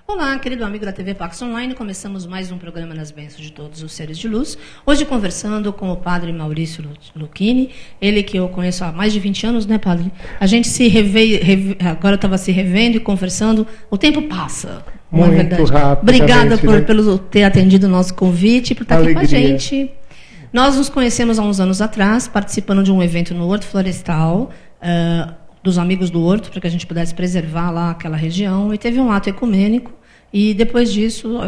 Olá, querido amigo da TV Pax Online, começamos mais um programa nas bênçãos de todos os seres de luz. Hoje conversando com o padre Maurício Lucchini, ele que eu conheço há mais de 20 anos, né, padre? A gente se agora estava se revendo e conversando, o tempo passa. Muito rápido. Obrigada por ter atendido o nosso convite, por estar aqui com a gente. Nós nos conhecemos há uns anos atrás, participando de um evento no Horto Florestal, dos amigos do Horto, para que a gente pudesse preservar lá aquela região, e teve um ato ecumênico. E depois disso,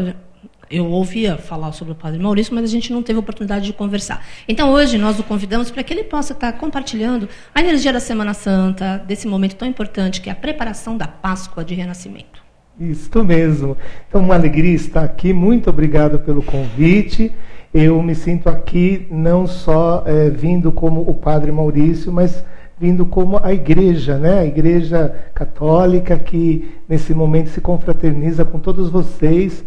eu ouvia falar sobre o Padre Maurício, mas a gente não teve oportunidade de conversar. Então, hoje, nós o convidamos para que ele possa estar compartilhando a energia da Semana Santa, desse momento tão importante, que é a preparação da Páscoa de Renascimento. Isso mesmo. Então, uma alegria estar aqui. Muito obrigado pelo convite. Eu me sinto aqui não só vindo como o Padre Maurício, mas vindo como a igreja, né? A igreja católica que nesse momento se confraterniza com todos vocês,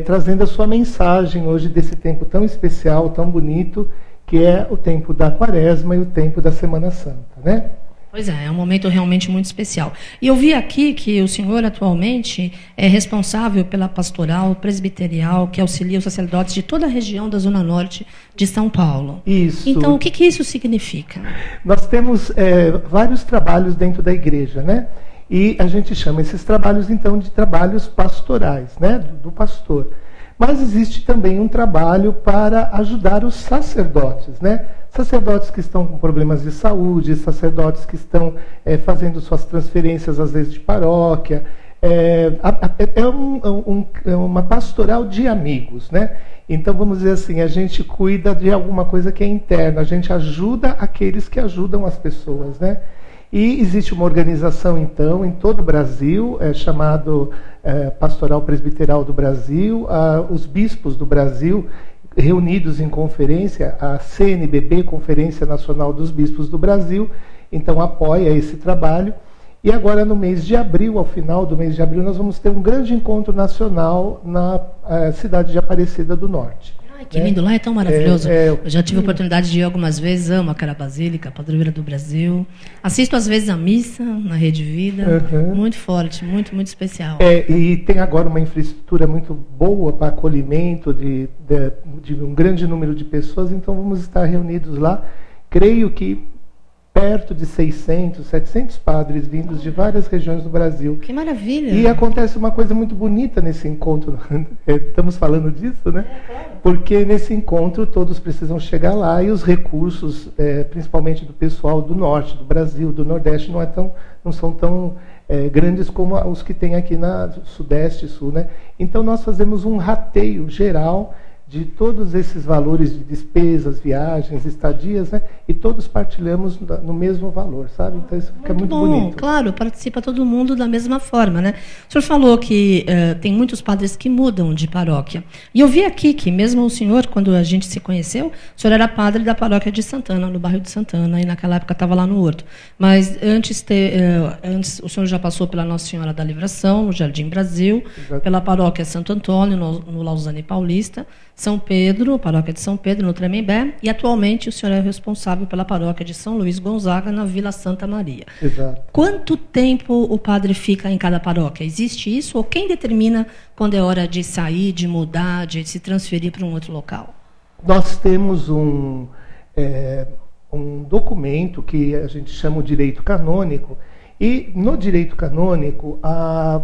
trazendo a sua mensagem hoje desse tempo tão especial, tão bonito, que é o tempo da Quaresma e o tempo da Semana Santa, né? Pois é um momento realmente muito especial. E eu vi aqui que o senhor atualmente é responsável pela pastoral presbiterial que auxilia os sacerdotes de toda a região da Zona Norte de São Paulo. Isso. Então, o que isso significa? Nós temos vários trabalhos dentro da igreja, né? E a gente chama esses trabalhos, então, de trabalhos pastorais, né? Do pastor. Mas existe também um trabalho para ajudar os sacerdotes, né? Sacerdotes que estão com problemas de saúde, sacerdotes que estão fazendo suas transferências, às vezes, de paróquia. É uma pastoral de amigos, né? Então, vamos dizer assim, a gente cuida de alguma coisa que é interna, a gente ajuda aqueles que ajudam as pessoas, né? E existe uma organização, então, em todo o Brasil, chamado Pastoral Presbiteral do Brasil, os bispos do Brasil, reunidos em conferência, a CNBB, Conferência Nacional dos Bispos do Brasil, então apoia esse trabalho. E agora, no mês de abril, ao final do mês de abril, nós vamos ter um grande encontro nacional na cidade de Aparecida do Norte. Ai, que lindo, lá é tão maravilhoso. Eu já tive a oportunidade de ir algumas vezes, amo aquela basílica, a padroeira do Brasil. Assisto às vezes a missa na Rede Vida, muito forte, muito, muito especial. E tem agora uma infraestrutura muito boa para acolhimento de um grande número de pessoas, então vamos estar reunidos lá. Creio que perto de 600, 700 padres vindos de várias regiões do Brasil. Que maravilha! E acontece uma coisa muito bonita nesse encontro. Estamos falando disso, né? Porque nesse encontro todos precisam chegar lá e os recursos, principalmente do pessoal do norte do Brasil, do Nordeste, não são tão grandes como os que tem aqui na Sudeste e Sul, né? Então nós fazemos um rateio geral de todos esses valores de despesas, viagens, estadias, né? E todos partilhamos no mesmo valor, sabe? Então isso fica muito bonito. Claro, participa todo mundo da mesma forma, né? O senhor falou que tem muitos padres que mudam de paróquia. E eu vi aqui que mesmo o senhor, quando a gente se conheceu, o senhor era padre da paróquia de Santana, no bairro de Santana, e naquela época estava lá no Horto. Mas antes o senhor já passou pela Nossa Senhora da Livração, no Jardim Brasil, pela paróquia Santo Antônio, no Lausanne Paulista, São Pedro, paróquia de São Pedro, no Tremembé, e atualmente o senhor é responsável pela paróquia de São Luís Gonzaga, na Vila Santa Maria. Exato. Quanto tempo o padre fica em cada paróquia? Existe isso? Ou quem determina quando é hora de sair, de mudar, de se transferir para um outro local? Nós temos um documento que a gente chama o direito canônico, e no direito canônico, a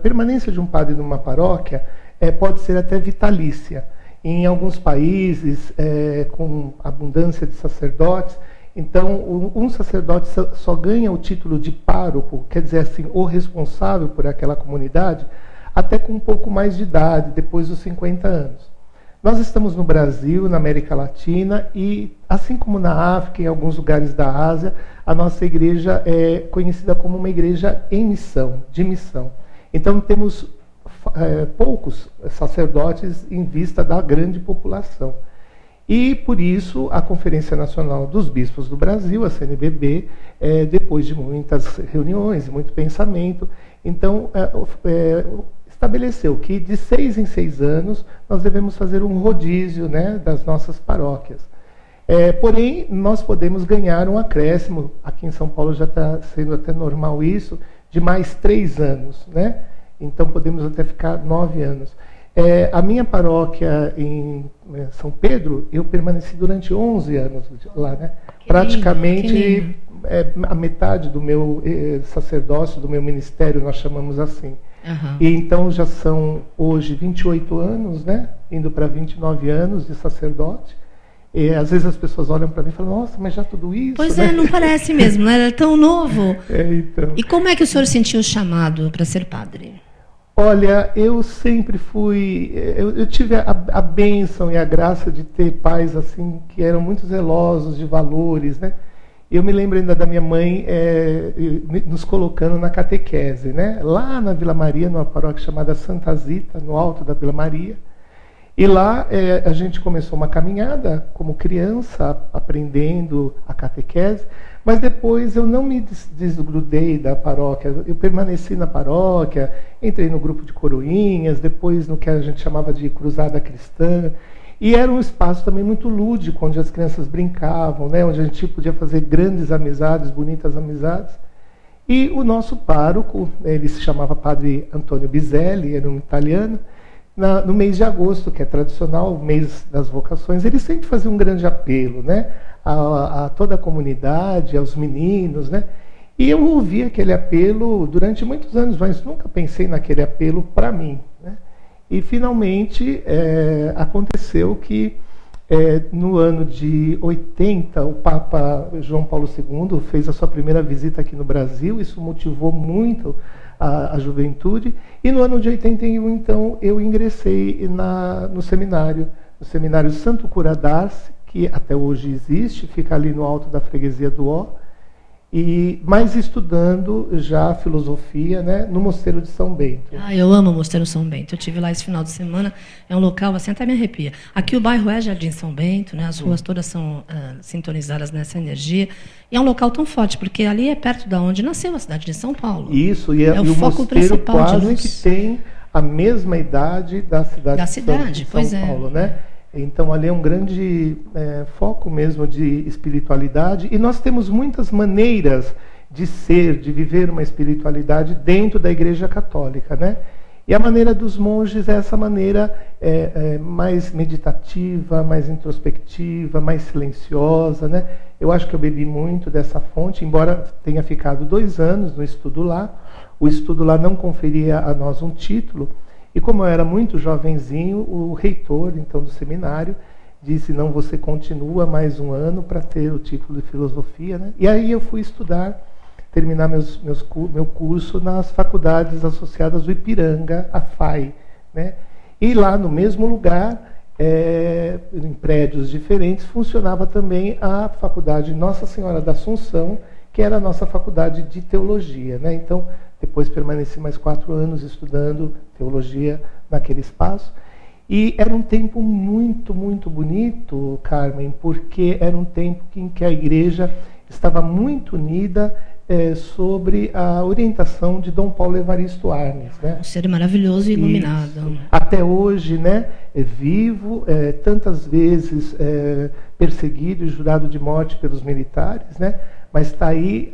permanência de um padre numa paróquia pode ser até vitalícia. Em alguns países, com abundância de sacerdotes, então um sacerdote só ganha o título de pároco, quer dizer assim, o responsável por aquela comunidade, até com um pouco mais de idade, depois dos 50 anos. Nós estamos no Brasil, na América Latina, e assim como na África e em alguns lugares da Ásia, a nossa igreja é conhecida como uma igreja em missão, de missão. Então temos poucos sacerdotes em vista da grande população. E, por isso, a Conferência Nacional dos Bispos do Brasil, a CNBB, depois de muitas reuniões, muito pensamento, então estabeleceu que de 6 em 6 anos nós devemos fazer um rodízio, né, das nossas paróquias. Porém, nós podemos ganhar um acréscimo, aqui em São Paulo já está sendo até normal isso, de mais 3 anos, né? Então podemos até ficar 9 anos. A minha paróquia em São Pedro, eu permaneci durante 11 anos lá, né? Praticamente a metade do meu sacerdócio, do meu ministério, nós chamamos assim. Uhum. E então já são hoje 28 anos, né? Indo para 29 anos de sacerdote. E às vezes as pessoas olham para mim e falam, nossa, mas já tudo isso? Pois né? não parece mesmo, né? Era tão novo. Então. E como é que o senhor sentiu o chamado para ser padre? Olha, eu sempre fui... Eu tive a bênção e a graça de ter pais assim que eram muito zelosos de valores, né? Eu me lembro ainda da minha mãe nos colocando na catequese, né? Lá na Vila Maria, numa paróquia chamada Santa Zita, no alto da Vila Maria. E lá a gente começou uma caminhada como criança, aprendendo a catequese, mas depois eu não me desgrudei da paróquia. Eu permaneci na paróquia, entrei no grupo de coroinhas, depois no que a gente chamava de cruzada cristã. E era um espaço também muito lúdico, onde as crianças brincavam, né? Onde a gente podia fazer grandes amizades, bonitas amizades. E o nosso pároco, ele se chamava Padre Antônio Biselli, era um italiano. No mês de agosto, que é tradicional, o mês das vocações, ele sempre fazia um grande apelo, né? A toda a comunidade, aos meninos, né? E eu ouvi aquele apelo durante muitos anos, mas nunca pensei naquele apelo para mim, né? E finalmente aconteceu que no ano de 80, o Papa João Paulo II fez a sua primeira visita aqui no Brasil, isso motivou muito a juventude, e no ano de 81, então, eu ingressei no seminário Santo Cura d'Ars, que até hoje existe, fica ali no alto da freguesia do Ó, mas estudando já filosofia, né, no Mosteiro de São Bento. Eu amo o Mosteiro São Bento. Eu estive lá esse final de semana. É um local, assim, até me arrepia. Aqui o bairro é Jardim São Bento, né, as ruas todas são sintonizadas nessa energia. E é um local tão forte, porque ali é perto de onde nasceu a cidade de São Paulo. Isso, e o foco mosteiro principal quase de luz. que tem a mesma idade da cidade de São Paulo, né? Então, ali é um grande foco mesmo de espiritualidade. E nós temos muitas maneiras de ser, de viver uma espiritualidade dentro da Igreja Católica, né? E a maneira dos monges é essa maneira mais meditativa, mais introspectiva, mais silenciosa, né? Eu acho que eu bebi muito dessa fonte, embora tenha ficado 2 anos no estudo lá. O estudo lá não conferia a nós um título. E como eu era muito jovenzinho, o reitor, então, do seminário, disse, não, você continua mais 1 ano para ter o título de filosofia, né? E aí eu fui estudar, terminar meu curso nas faculdades associadas do Ipiranga, a FAI, né? E lá no mesmo lugar, em prédios diferentes, funcionava também a faculdade Nossa Senhora da Assunção, que era a nossa faculdade de teologia, né? Então, depois permaneci mais 4 anos estudando teologia naquele espaço. E era um tempo muito, muito bonito, Carmen, porque era um tempo em que a igreja estava muito unida sobre a orientação de Dom Paulo Evaristo Arnes, né? Um ser maravilhoso e iluminado. Isso. Até hoje, né, vivo, tantas vezes perseguido e jurado de morte pelos militares, né? Mas está aí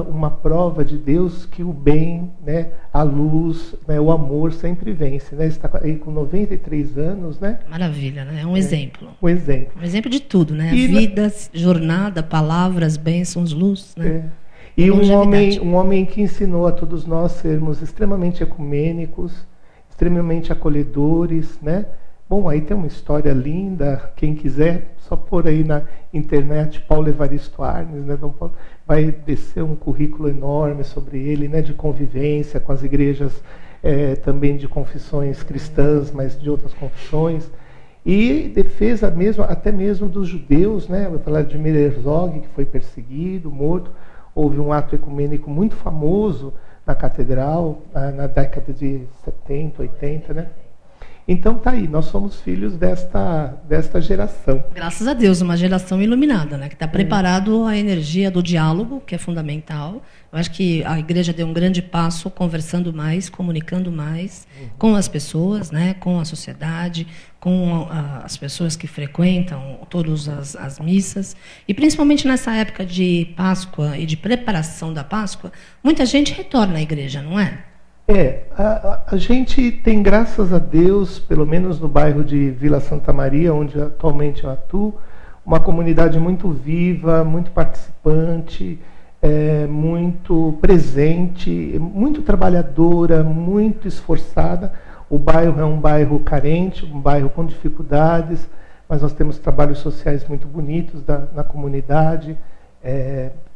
uma prova de Deus que o bem, né, a luz, né, o amor sempre vence, né? Está aí com 93 anos, né? Maravilha, né? É um exemplo. Um exemplo. Um exemplo de tudo, né? Vida, jornada, palavras, bênçãos, luz, né? E um homem que ensinou a todos nós sermos extremamente ecumênicos, extremamente acolhedores, né? Bom, aí tem uma história linda, quem quiser, só pôr aí na internet Paulo Evaristo Arnes, né? Dom Paulo, vai descer um currículo enorme sobre ele, né? De convivência com as igrejas também de confissões cristãs, mas de outras confissões. E defesa mesmo, até mesmo dos judeus, né? Vou falar de Mir Herzog, que foi perseguido, morto. Houve um ato ecumênico muito famoso na catedral, na década de 70, 80, né? Então tá aí, nós somos filhos desta geração. Graças a Deus, uma geração iluminada, né? Que está preparado à energia do diálogo, que é fundamental. Eu acho que a igreja deu um grande passo conversando mais, comunicando mais com as pessoas, né? Com a sociedade, com as pessoas que frequentam todas as missas. E principalmente nessa época de Páscoa e de preparação da Páscoa, muita gente retorna à igreja, não é? A gente tem, graças a Deus, pelo menos no bairro de Vila Santa Maria, onde atualmente eu atuo, uma comunidade muito viva, muito participante, muito presente, muito trabalhadora, muito esforçada. O bairro é um bairro carente, um bairro com dificuldades, mas nós temos trabalhos sociais muito bonitos na comunidade.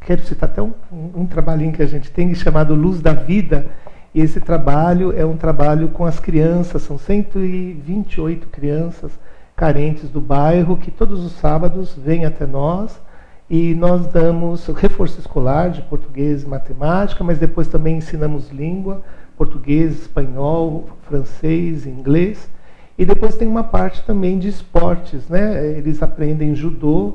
Quero citar até um trabalhinho que a gente tem chamado Luz da Vida, e esse trabalho é um trabalho com as crianças, são 128 crianças carentes do bairro, que todos os sábados vêm até nós, e nós damos reforço escolar de português e matemática, mas depois também ensinamos língua, português, espanhol, francês, inglês, e depois tem uma parte também de esportes, né? Eles aprendem judô,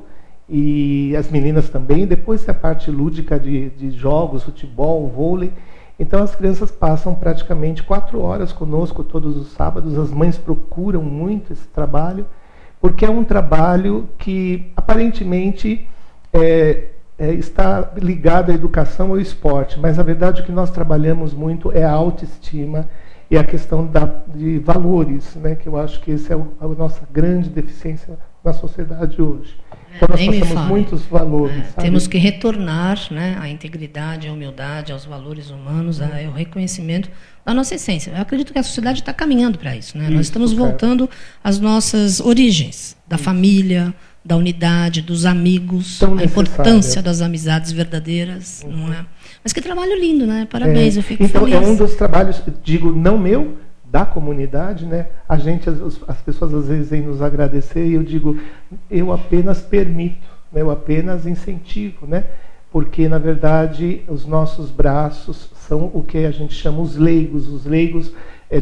e as meninas também, depois tem a parte lúdica de jogos, futebol, vôlei. Então as crianças passam praticamente 4 horas conosco todos os sábados. As mães procuram muito esse trabalho, porque é um trabalho que aparentemente está ligado à educação ou ao esporte, mas na verdade o que nós trabalhamos muito é a autoestima e a questão de valores, né, que eu acho que essa é a nossa grande deficiência na sociedade hoje. Então nós passamos muitos valores. Temos que retornar, né, à integridade, à humildade, aos valores humanos, ao reconhecimento da nossa essência. Eu acredito que a sociedade está caminhando para isso. Né? Nós estamos voltando às nossas origens, da família, da unidade, dos amigos, a importância das amizades verdadeiras. Não é? Mas que trabalho lindo, né? Parabéns, eu fico feliz. Então, é um dos trabalhos, digo, não meu, da comunidade, né? A gente, as pessoas às vezes vêm nos agradecer e eu digo, eu apenas permito, né? Eu apenas incentivo, né? Porque, na verdade, os nossos braços são o que a gente chama os leigos. Os leigos,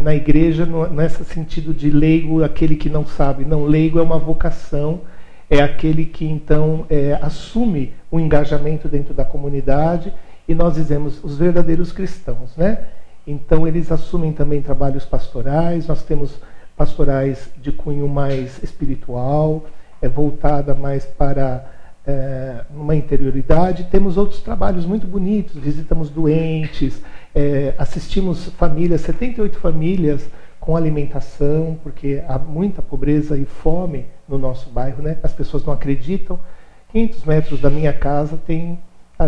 na igreja, nesse sentido de leigo, aquele que não sabe. Não, leigo é uma vocação, é aquele que, então, assume o engajamento dentro da comunidade, e nós dizemos os verdadeiros cristãos, né? Então, eles assumem também trabalhos pastorais. Nós temos pastorais de cunho mais espiritual, voltada mais para uma interioridade. Temos outros trabalhos muito bonitos, visitamos doentes, assistimos famílias, 78 famílias com alimentação, porque há muita pobreza e fome no nosso bairro, né? As pessoas não acreditam. 500 metros da minha casa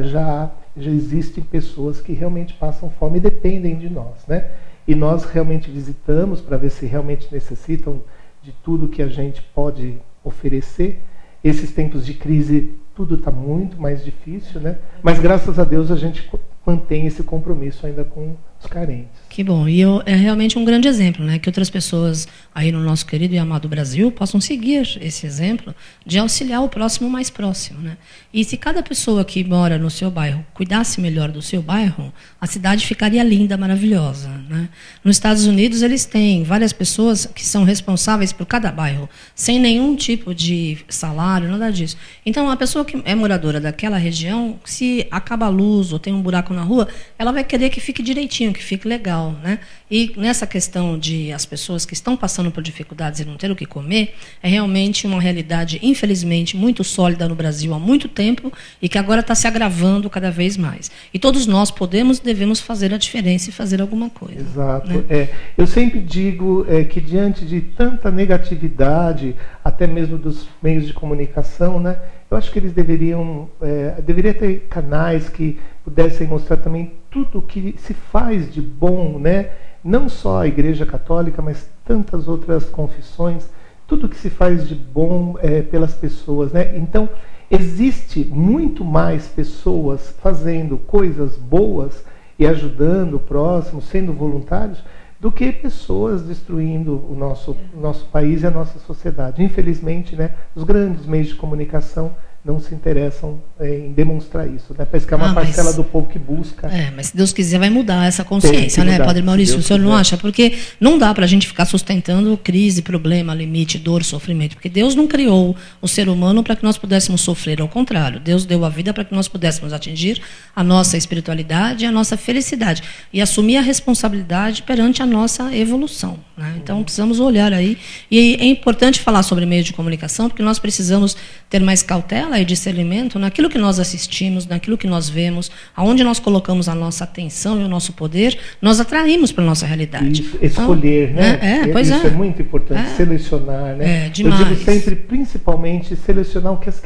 já existem pessoas que realmente passam fome e dependem de nós, né? E nós realmente visitamos para ver se realmente necessitam de tudo que a gente pode oferecer. Esses tempos de crise, tudo está muito mais difícil, né? Mas graças a Deus a gente mantém esse compromisso ainda com os carentes. Que bom. E é realmente um grande exemplo, né? Que outras pessoas aí no nosso querido e amado Brasil possam seguir esse exemplo de auxiliar o próximo mais próximo, né? E se cada pessoa que mora no seu bairro cuidasse melhor do seu bairro, a cidade ficaria linda, maravilhosa, né? Nos Estados Unidos, eles têm várias pessoas que são responsáveis por cada bairro, sem nenhum tipo de salário, nada disso. Então, a pessoa que é moradora daquela região, se acaba a luz ou tem um buraco na rua, ela vai querer que fique direitinho, que fique legal, né? E nessa questão de as pessoas que estão passando por dificuldades e não ter o que comer, é realmente uma realidade, infelizmente, muito sólida no Brasil há muito tempo e que agora está se agravando cada vez mais. E todos nós podemos e devemos fazer a diferença e fazer alguma coisa. Exato. Né? Eu sempre digo que diante de tanta negatividade, até mesmo dos meios de comunicação, né? Eu acho que eles deveria ter canais que pudessem mostrar também tudo o que se faz de bom, né? Não só a Igreja Católica, mas tantas outras confissões, tudo que se faz de bom pelas pessoas, né? Então, existe muito mais pessoas fazendo coisas boas e ajudando o próximo, sendo voluntários, do que pessoas destruindo o nosso país e a nossa sociedade. Infelizmente, né, os grandes meios de comunicação não se interessam em demonstrar isso, né? Parece que é uma parcela do povo que busca. Mas se Deus quiser vai mudar essa consciência, né, Padre Maurício? O senhor não acha? Porque não dá para a gente ficar sustentando crise, problema, limite, dor, sofrimento. Porque Deus não criou o ser humano para que nós pudéssemos sofrer. Ao contrário, Deus deu a vida para que nós pudéssemos atingir a nossa espiritualidade e a nossa felicidade. E assumir a responsabilidade perante a nossa evolução, né? Então precisamos olhar aí. E é importante falar sobre meio de comunicação, porque nós precisamos ter mais cautela e discernimento naquilo que nós assistimos, naquilo que nós vemos, aonde nós colocamos a nossa atenção e o nosso poder, nós atraímos para a nossa realidade. Isso, escolher, então, né? Isso é muito importante, selecionar, né? Demais. Eu digo sempre, principalmente, selecionar o que as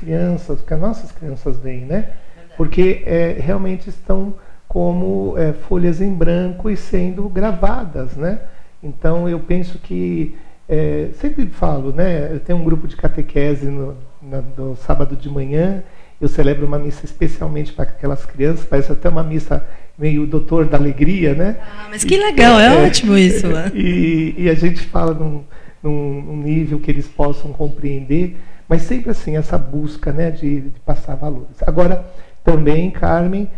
nossas crianças veem, né? Porque realmente estão como folhas em branco e sendo gravadas, né? Então eu penso que sempre falo, né? Eu tenho um grupo de catequese no sábado de manhã. Eu celebro uma missa especialmente para aquelas crianças. Parece até uma missa meio doutor da alegria, né? Mas que legal, ótimo isso. E a gente fala num nível que eles possam compreender, mas sempre assim essa busca, né, de passar valores. Agora também, Carmen,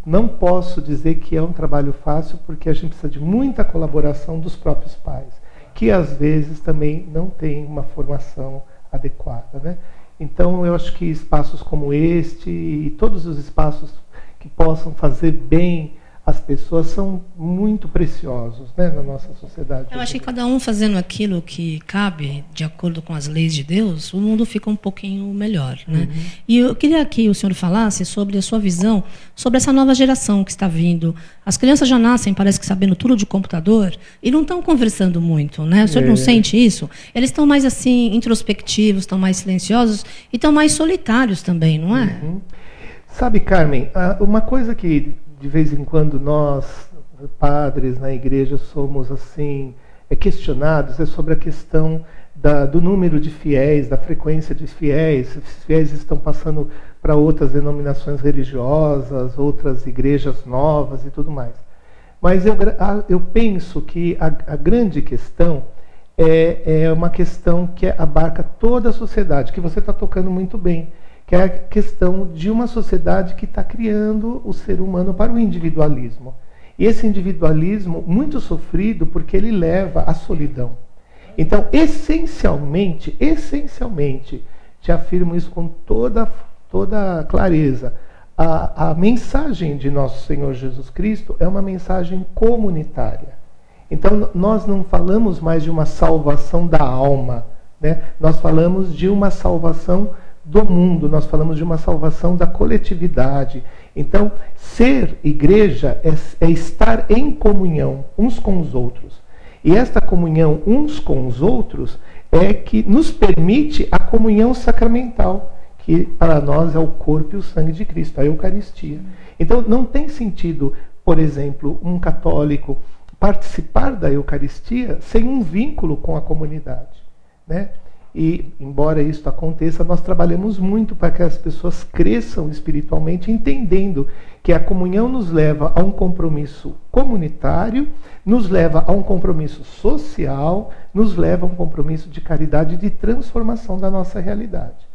não posso dizer que é um trabalho fácil, porque a gente precisa de muita colaboração dos próprios pais, que às vezes também não têm uma formação adequada, né? Então eu acho que espaços como este e todos os espaços que possam fazer bem as pessoas são muito preciosos, né, na nossa sociedade. Eu acho que cada um fazendo aquilo que cabe de acordo com as leis de Deus, o mundo fica um pouquinho melhor, né? E eu queria que o senhor falasse sobre a sua visão sobre essa nova geração que está vindo. As crianças já nascem, parece que sabendo tudo de computador e não estão conversando muito, né? O senhor não sente isso? Eles estão mais assim introspectivos, estão mais silenciosos e estão mais solitários também, não é? Sabe, Carmen, uma coisa que de vez em quando nós, padres na igreja, somos assim questionados sobre a questão do número de fiéis, da frequência de fiéis. Os fiéis estão passando para outras denominações religiosas, outras igrejas novas e tudo mais. Mas eu penso que a grande questão é uma questão que abarca toda a sociedade, que você está tocando muito bem, que é a questão de uma sociedade que está criando o ser humano para o individualismo. E esse individualismo muito sofrido porque ele leva à solidão. Então, essencialmente, te afirmo isso com toda clareza, a mensagem de nosso Senhor Jesus Cristo é uma mensagem comunitária. Então, nós não falamos mais de uma salvação da alma, né? Nós falamos de uma salvação do mundo, nós falamos de uma salvação da coletividade. Então, ser igreja é estar em comunhão uns com os outros. E esta comunhão uns com os outros é que nos permite a comunhão sacramental, que para nós é o corpo e o sangue de Cristo, a Eucaristia. Então, não tem sentido, por exemplo, um católico participar da Eucaristia sem um vínculo com a comunidade, né? E, embora isso aconteça, nós trabalhamos muito para que as pessoas cresçam espiritualmente, entendendo que a comunhão nos leva a um compromisso comunitário, nos leva a um compromisso social, nos leva a um compromisso de caridade e de transformação da nossa realidade.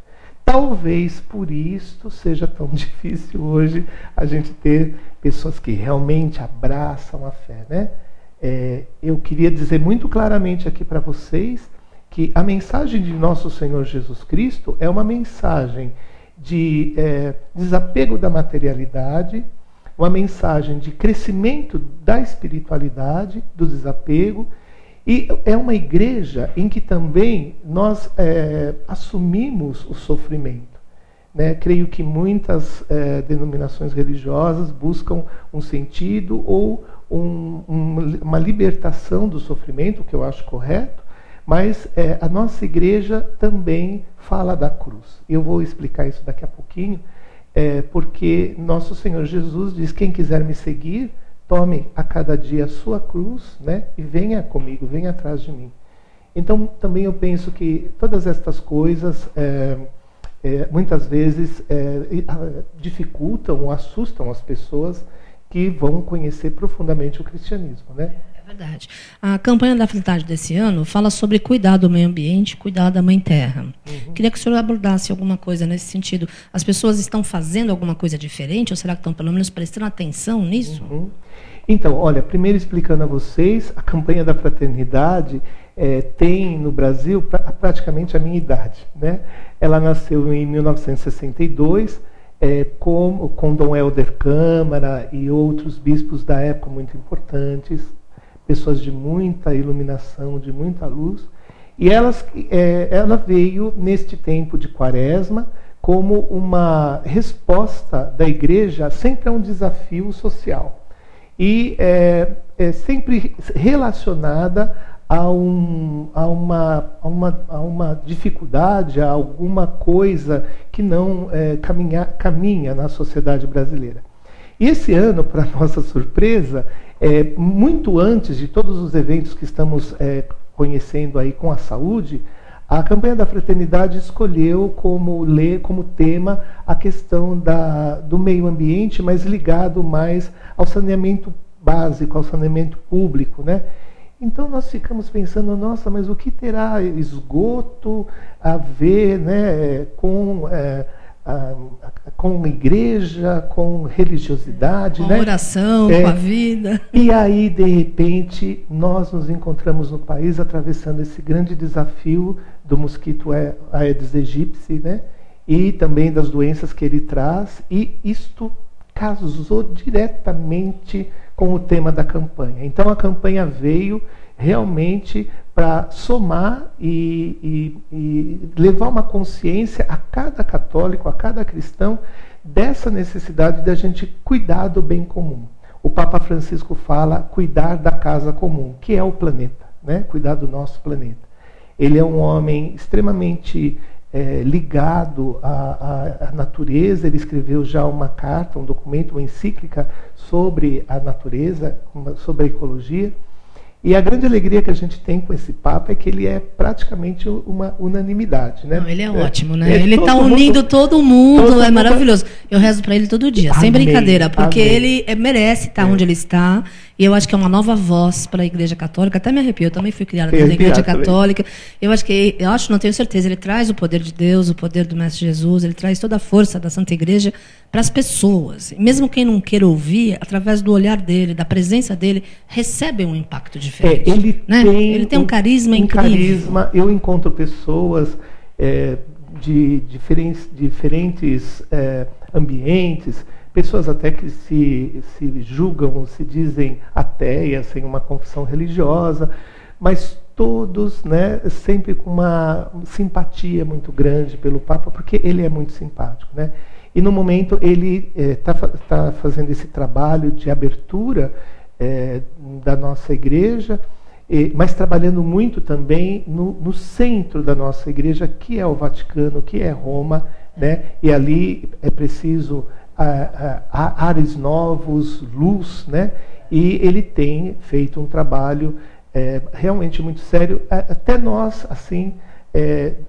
Talvez por isso seja tão difícil hoje a gente ter pessoas que realmente abraçam a fé, né? Eu queria dizer muito claramente aqui para vocês que a mensagem de nosso Senhor Jesus Cristo é uma mensagem de desapego da materialidade, uma mensagem de crescimento da espiritualidade, do desapego, e é uma igreja em que também nós assumimos o sofrimento, né? Creio que muitas denominações religiosas buscam um sentido ou uma libertação do sofrimento, que eu acho correto, mas a nossa igreja também fala da cruz. Eu vou explicar isso daqui a pouquinho, porque nosso Senhor Jesus diz: quem quiser me seguir, tome a cada dia a sua cruz, né, e venha comigo, venha atrás de mim. Então, também eu penso que todas estas coisas muitas vezes dificultam ou assustam as pessoas que vão conhecer profundamente o cristianismo, né? É verdade. A campanha da Fraternidade desse ano fala sobre cuidar do meio ambiente, cuidar da Mãe Terra. Queria que o senhor abordasse alguma coisa nesse sentido. As pessoas estão fazendo alguma coisa diferente, ou será que estão pelo menos prestando atenção nisso? Então, olha, primeiro explicando a vocês, a campanha da Fraternidade tem no Brasil praticamente a minha idade, né? Ela nasceu em 1962, com Dom Helder Câmara e outros bispos da época muito importantes, pessoas de muita iluminação, de muita luz, e ela veio neste tempo de Quaresma como uma resposta da igreja sempre a um desafio social. E é sempre relacionada a uma dificuldade, a alguma coisa que não caminha na sociedade brasileira. E esse ano, para nossa surpresa, muito antes de todos os eventos que estamos conhecendo aí com a saúde, a campanha da fraternidade escolheu como tema a questão do meio ambiente, mas ligado mais ao saneamento básico, ao saneamento público, né? Então nós ficamos pensando, nossa, mas o que terá esgoto a ver, né, com a igreja, com religiosidade, com né? Oração, com a vida. E aí, de repente, nós nos encontramos no país atravessando esse grande desafio do mosquito Aedes aegypti, né? E também das doenças que ele traz, e isto casou diretamente com o tema da campanha. Então a campanha veio realmente para somar e levar uma consciência a cada católico, a cada cristão, dessa necessidade da gente cuidar do bem comum. O Papa Francisco fala cuidar da casa comum, que é o planeta, né? Cuidar do nosso planeta. Ele é um homem extremamente ligado à natureza. Ele escreveu já uma carta, um documento, uma encíclica sobre a natureza, sobre a ecologia. E a grande alegria que a gente tem com esse Papa é que ele é praticamente uma unanimidade, né? Não, ele é ótimo, né? Ele está unindo todo mundo, maravilhoso. Eu rezo para ele todo dia, sem brincadeira, porque ele merece estar onde ele está. E eu acho que é uma nova voz para a Igreja Católica. Até me arrepio, eu também fui criada pela Igreja Católica. Não tenho certeza, ele traz o poder de Deus, o poder do Mestre Jesus, ele traz toda a força da Santa Igreja para as pessoas. Mesmo quem não queira ouvir, através do olhar dele, da presença dele, recebe um impacto diferente. Ele tem um carisma incrível. Carisma. Eu encontro pessoas de diferentes ambientes, pessoas até que se julgam, se dizem ateias, sem uma confissão religiosa, mas todos, né, sempre com uma simpatia muito grande pelo Papa, porque ele é muito simpático, né? E no momento ele está fazendo esse trabalho de abertura da nossa igreja, mas trabalhando muito também no centro da nossa igreja, que é o Vaticano, que é Roma, né? E ali é preciso ares novos, luz, né? E ele tem feito um trabalho realmente muito sério. Até nós, assim,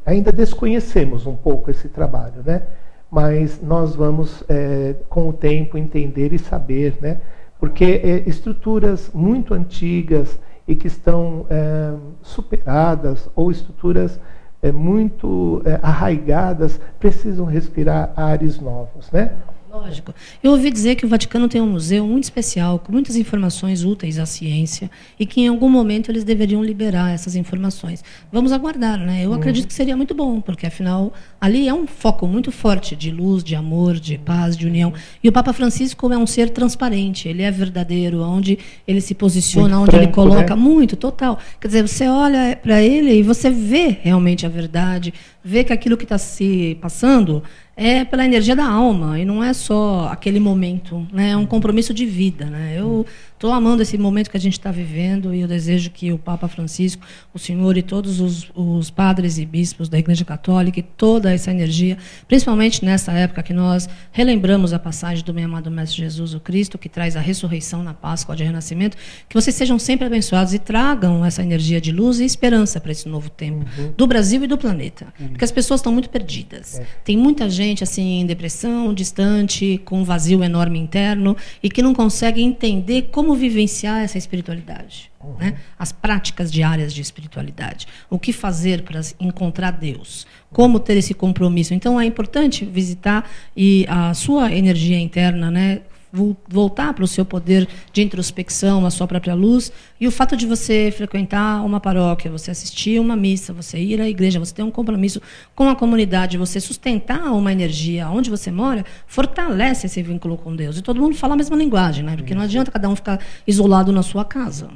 ainda desconhecemos um pouco esse trabalho, né? Mas nós vamos, com o tempo, entender e saber, né? Porque estruturas muito antigas e que estão superadas, ou estruturas muito arraigadas, precisam respirar ares novos, né? Lógico. Eu ouvi dizer que o Vaticano tem um museu muito especial, com muitas informações úteis à ciência, e que em algum momento eles deveriam liberar essas informações. Vamos aguardar, né? Eu acredito que seria muito bom, porque afinal ali é um foco muito forte de luz, de amor, de paz, de união. E o Papa Francisco é um ser transparente, ele é verdadeiro, onde ele se posiciona, muito onde franco, ele coloca, né? Muito, total. Quer dizer, você olha para ele e você vê realmente a verdade, vê que aquilo que está se passando é pela energia da alma, e não é só aquele momento, né? É um compromisso de vida, né? Eu estou amando esse momento que a gente está vivendo, e eu desejo que o Papa Francisco, o Senhor e todos os padres e bispos da Igreja Católica, e toda essa energia, principalmente nessa época que nós relembramos a passagem do meu amado Mestre Jesus, o Cristo, que traz a ressurreição na Páscoa de Renascimento, que vocês sejam sempre abençoados e tragam essa energia de luz e esperança para esse novo tempo, do Brasil e do planeta. Porque as pessoas estão muito perdidas. Tem muita gente assim, em depressão, distante, com um vazio enorme interno, e que não consegue entender como vivenciar essa espiritualidade, né? As práticas diárias de espiritualidade, o que fazer para encontrar Deus, como ter esse compromisso. Então é importante visitar e a sua energia interna, né, voltar para o seu poder de introspecção, a sua própria luz, e o fato de você frequentar uma paróquia, você assistir uma missa, você ir à igreja, você ter um compromisso com a comunidade, você sustentar uma energia onde você mora, fortalece esse vínculo com Deus. E todo mundo fala a mesma linguagem, né? Porque não adianta cada um ficar isolado na sua casa.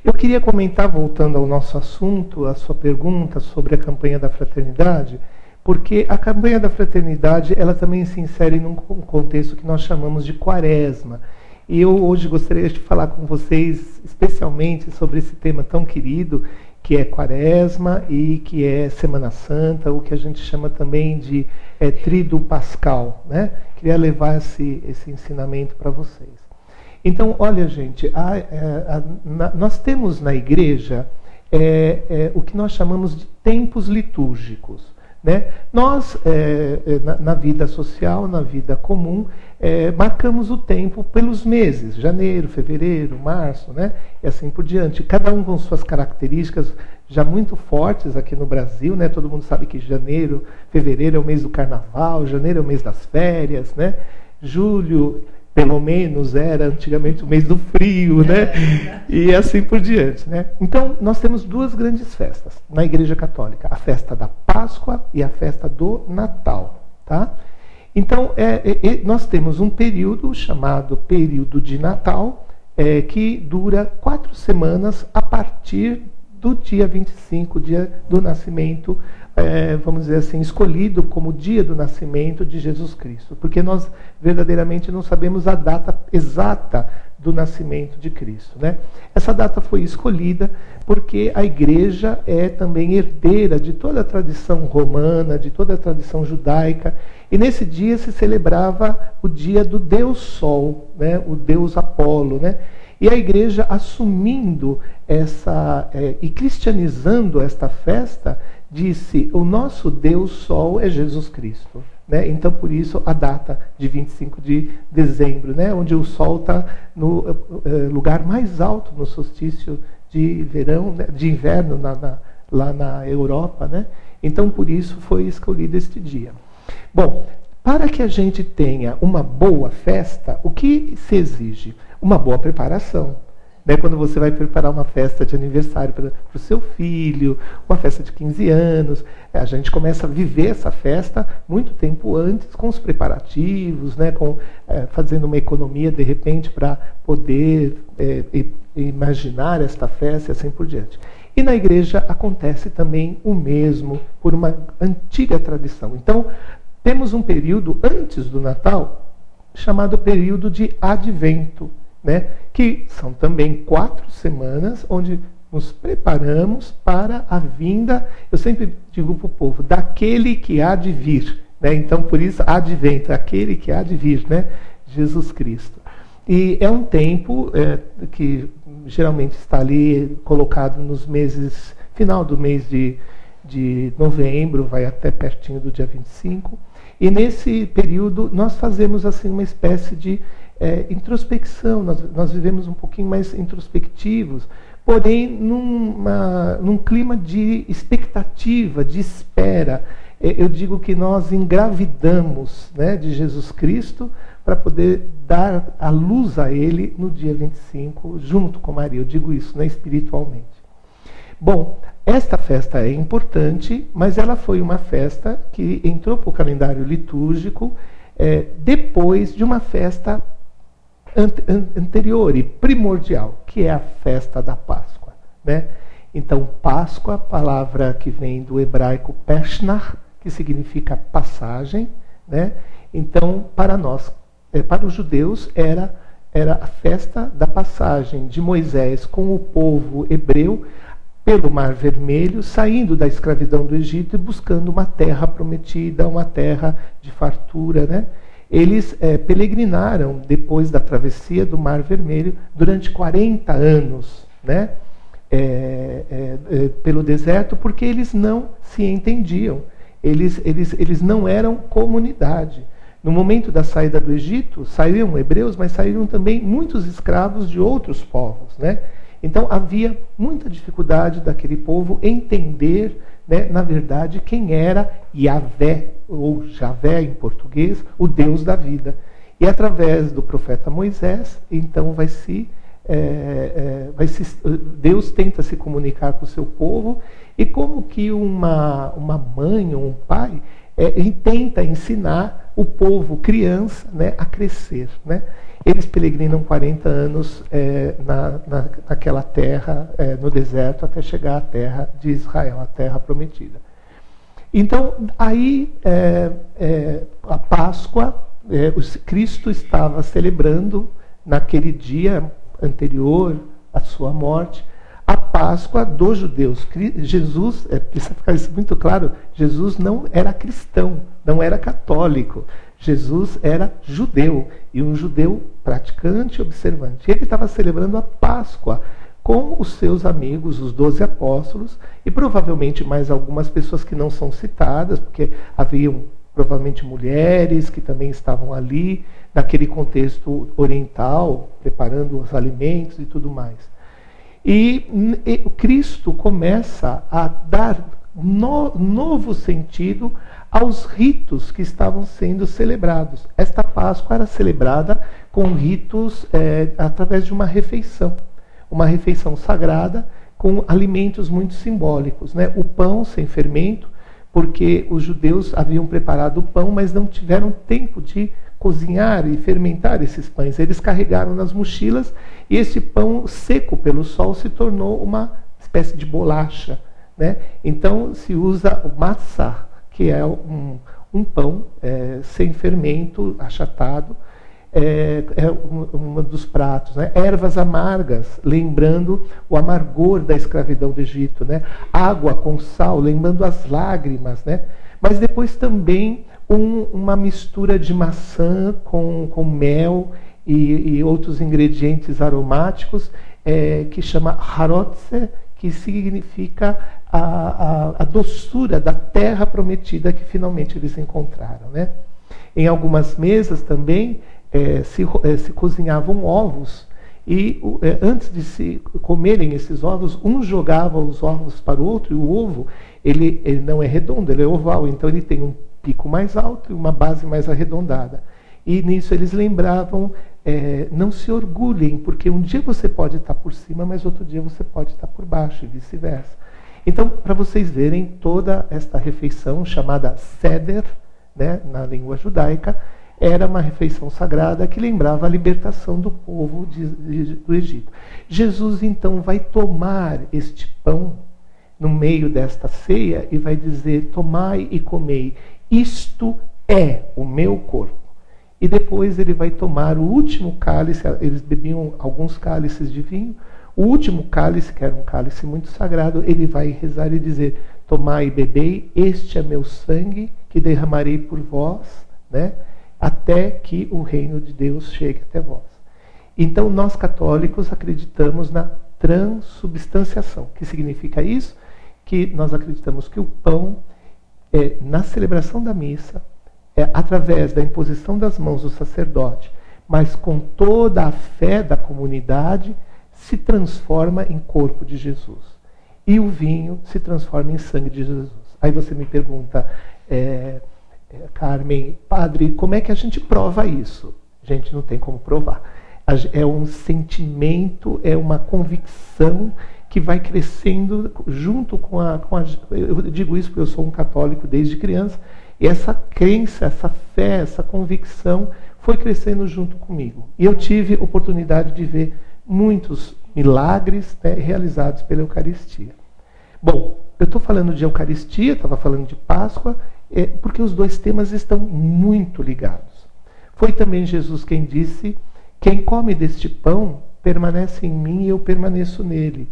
Eu queria comentar, voltando ao nosso assunto, a sua pergunta sobre a campanha da fraternidade, Porque a campanha da fraternidade, ela também se insere num contexto que nós chamamos de quaresma. E eu hoje gostaria de falar com vocês especialmente sobre esse tema tão querido, que é quaresma e que é Semana Santa, o que a gente chama também de Tríduo Pascal, né? Queria levar esse ensinamento para vocês. Então, olha, gente, nós temos na igreja o que nós chamamos de tempos litúrgicos. Né? Nós, na vida social, na vida comum, marcamos o tempo pelos meses, janeiro, fevereiro, março, né? E assim por diante. Cada um com suas características já muito fortes aqui no Brasil, né? Todo mundo sabe que janeiro, fevereiro é o mês do carnaval, janeiro é o mês das férias, né? Julho, pelo menos, era antigamente o mês do frio, né? E assim por diante, né? Então, nós temos duas grandes festas na Igreja Católica. A festa da Páscoa e a festa do Natal, tá? Então, nós temos um período chamado período de Natal, que dura 4 semanas a partir do dia 25, dia do nascimento, vamos dizer assim, escolhido como dia do nascimento de Jesus Cristo, porque nós verdadeiramente não sabemos a data exata do nascimento de Cristo, né? Essa data foi escolhida porque a igreja é também herdeira de toda a tradição romana, de toda a tradição judaica, e nesse dia se celebrava o dia do Deus Sol, né? O Deus Apolo, né? E a igreja, assumindo e cristianizando esta festa, disse: o nosso Deus Sol é Jesus Cristo. Né? Então, por isso, a data de 25 de dezembro, né? Onde o Sol está no lugar mais alto no solstício de verão, né? De inverno, lá na Europa. Né? Então, por isso, foi escolhido este dia. Bom, para que a gente tenha uma boa festa, o que se exige? Uma boa preparação. Né? Quando você vai preparar uma festa de aniversário para o seu filho, uma festa de 15 anos, a gente começa a viver essa festa muito tempo antes, com os preparativos, né? Fazendo uma economia, de repente, para poder imaginar esta festa e assim por diante. E na igreja acontece também o mesmo, por uma antiga tradição. Então, temos um período antes do Natal, chamado período de Advento, né? Que são também 4 semanas, onde nos preparamos para a vinda, eu sempre digo para o povo, daquele que há de vir. Né? Então, por isso, Advento, aquele que há de vir, né? Jesus Cristo. E é um tempo que geralmente está ali colocado nos meses, final do mês de novembro, vai até pertinho do dia 25. E nesse período nós fazemos assim uma espécie de introspecção, nós vivemos um pouquinho mais introspectivos, porém num clima de expectativa, de espera. Eu digo que nós engravidamos, né, de Jesus Cristo para poder dar a luz a Ele no dia 25, junto com Maria. Eu digo isso, né, espiritualmente. Bom, esta festa é importante, mas ela foi uma festa que entrou para o calendário litúrgico depois de uma festa anterior e primordial, que é a festa da Páscoa. Né? Então, Páscoa, palavra que vem do hebraico Peshnach, que significa passagem. Né? Então, para nós, para os judeus, era a festa da passagem de Moisés com o povo hebreu pelo Mar Vermelho, saindo da escravidão do Egito e buscando uma terra prometida, uma terra de fartura. Né? Eles peregrinaram depois da travessia do Mar Vermelho durante 40 anos, né? Pelo deserto, porque eles não se entendiam. Eles não eram comunidade. No momento da saída do Egito, saíram hebreus, mas saíram também muitos escravos de outros povos. Né? Então havia muita dificuldade daquele povo entender, né, na verdade, quem era Yahvé, ou Javé em português, o Deus da vida. E através do profeta Moisés, então Deus tenta se comunicar com o seu povo, e como que uma mãe ou um pai tenta ensinar o povo, criança, né, a crescer. Né? Eles peregrinam 40 anos naquela terra, no deserto, até chegar à terra de Israel, a terra prometida. Então, aí, a Páscoa, Cristo estava celebrando, naquele dia anterior à sua morte, a Páscoa dos judeus. Jesus, precisa ficar isso muito claro, Jesus não era cristão, não era católico. Jesus era judeu, e um judeu praticante e observante. Ele estava celebrando a Páscoa com os seus amigos, os 12 apóstolos, e provavelmente mais algumas pessoas que não são citadas, porque haviam provavelmente mulheres que também estavam ali, naquele contexto oriental, preparando os alimentos e tudo mais. E Cristo começa a dar novo sentido aos ritos que estavam sendo celebrados. Esta Páscoa era celebrada com ritos através de uma refeição sagrada com alimentos muito simbólicos, né? O pão sem fermento, porque os judeus haviam preparado o pão, mas não tiveram tempo de cozinhar e fermentar esses pães. Eles carregaram nas mochilas e esse pão seco pelo sol se tornou uma espécie de bolacha, né? Então se usa o matzah, que é um pão sem fermento, achatado, um dos pratos, né? Ervas amargas, lembrando o amargor da escravidão do Egito, né? Água com sal, lembrando as lágrimas, né? Mas depois também uma mistura de maçã com mel e outros ingredientes aromáticos, que chama harotze, que significa a doçura da terra prometida que finalmente eles encontraram, né? Em algumas mesas também se cozinhavam ovos, e antes de se comerem esses ovos, um jogava os ovos para o outro, e o ovo ele não é redondo, ele é oval, então ele tem um pico mais alto e uma base mais arredondada. E nisso eles lembravam, não se orgulhem, porque um dia você pode estar por cima, mas outro dia você pode estar por baixo, e vice-versa. Então, para vocês verem, toda esta refeição, chamada Seder, né, na língua judaica, era uma refeição sagrada que lembrava a libertação do povo do Egito. Jesus, então, vai tomar este pão no meio desta ceia e vai dizer: tomai e comei, isto é o meu corpo. E depois ele vai tomar o último cálice, eles bebiam alguns cálices de vinho, o último cálice, que era um cálice muito sagrado, ele vai rezar e dizer: tomai e bebei, este é meu sangue que derramarei por vós, né? Até que o reino de Deus chegue até vós. Então, nós católicos acreditamos na transubstanciação. O que significa isso? Que nós acreditamos que o pão, na celebração da missa, através da imposição das mãos do sacerdote, mas com toda a fé da comunidade, se transforma em corpo de Jesus. E o vinho se transforma em sangue de Jesus. Aí você me pergunta: Carmen, padre, como é que a gente prova isso? Gente, não tem como provar. É um sentimento, é uma convicção que vai crescendo junto com a... Eu digo isso porque eu sou um católico desde criança, e essa crença, essa fé, essa convicção foi crescendo junto comigo. E eu tive oportunidade de ver muitos milagres, né, realizados pela Eucaristia. Bom, eu estou falando de Eucaristia, estava falando de Páscoa, porque os dois temas estão muito ligados. Foi também Jesus quem disse: quem come deste pão permanece em mim e eu permaneço nele.